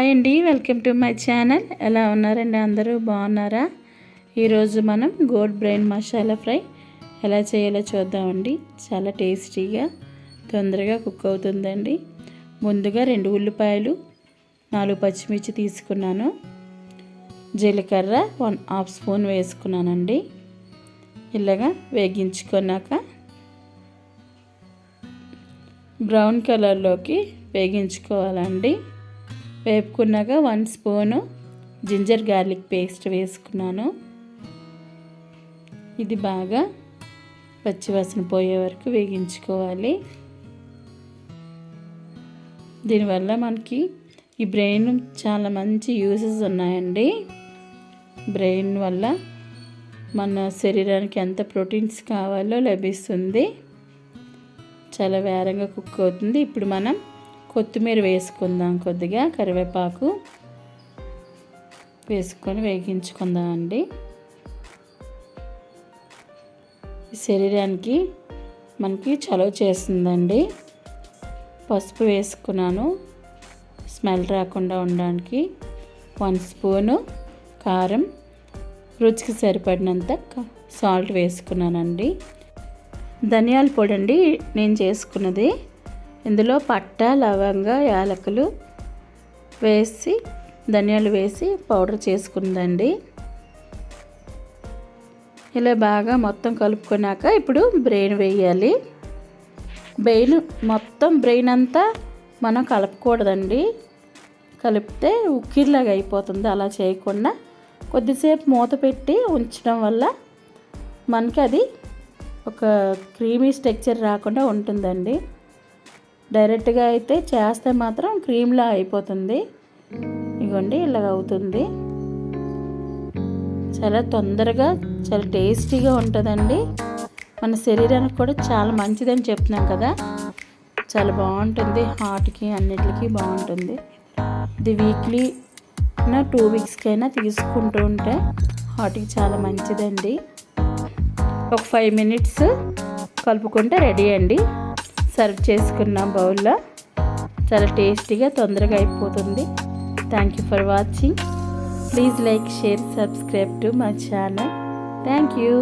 Hi అండి, welcome to my channel. ఎలా ఉన్నారండి? అందరూ బాగున్నారా? ఈరోజు మనం గోల్డ్ బ్రెయిన్ మసాలా ఫ్రై ఎలా చేయాలో చూద్దామండి. చాలా టేస్టీగా తొందరగా కుక్ అవుతుందండి. ముందుగా 2 ఉల్లిపాయలు, 4 పచ్చిమిర్చి తీసుకున్నాను. జీలకర్ర 1/2 స్పూన్ వేసుకున్నానండి. ఇలాగా వేగించుకున్నాక బ్రౌన్ కలర్లోకి వేగించుకోవాలండి. వేపుకున్నాక 1 స్పూను జింజర్ గార్లిక్ పేస్ట్ వేసుకున్నాను. ఇది బాగా పచ్చివాసన పోయే వరకు వేగించుకోవాలి. దీనివల్ల మనకి ఈ బ్రెయిన్ చాలా మంచి యూజెస్ ఉన్నాయండి. బ్రెయిన్ వల్ల మన శరీరానికి ఎంత ప్రోటీన్స్ కావాలో లభిస్తుంది. చాలా వేరంగా కుక్ అవుతుంది. ఇప్పుడు మనం కొత్తిమీర వేసుకుందాం. కొద్దిగా కరివేపాకు వేసుకొని వేగించుకుందాం అండి. శరీరానికి మనకి చలవ చేస్తుందండి. పసుపు వేసుకున్నాను స్మెల్ రాకుండా ఉండడానికి. 1 స్పూను కారం, రుచికి సరిపడినంత సాల్ట్ వేసుకున్నానండి. ధనియాల పొడి అండి నేను చేసుకున్నది. ఇందులో పట్ట, లవంగ, యాలకులు వేసి ధనియాలు వేసి పౌడర్ చేసుకుందండి. ఇలా బాగా మొత్తం కలుపుకున్నాక ఇప్పుడు బ్రెయిన్ వేయాలి. బ్రెయిన్ అంతా మనం కలపకూడదండి. కలిపితే ఉక్కిరిలాగా అయిపోతుంది. అలా చేయకుండా కొద్దిసేపు మూత పెట్టి ఉంచడం వల్ల మనకి అది ఒక క్రీమీ స్ట్రక్చర్ రాకుండా ఉంటుందండి. డైరెక్ట్గా అయితే చేస్తే మాత్రం క్రీమ్లా అయిపోతుంది. ఇగోండి ఇలాగ అవుతుంది. చాలా తొందరగా చాలా టేస్టీగా ఉంటుందండి. మన శరీరానికి కూడా చాలా మంచిదని చెప్తున్నాం కదా. చాలా బాగుంటుంది. హార్ట్కి అన్నిటికీ బాగుంటుంది. ఇది వీక్లీ 2 వీక్స్కైనా తీసుకుంటూ ఉంటే హార్ట్కి చాలా మంచిదండి. ఒక 5 మినిట్స్ కలుపుకుంటే రెడీ అండి. సర్వ్ చేసుకున్న బౌల్లో చాలా టేస్టీగా తొందరగా అయిపోతుంది. Thank you for watching. Please like, share, subscribe to my channel. Thank you.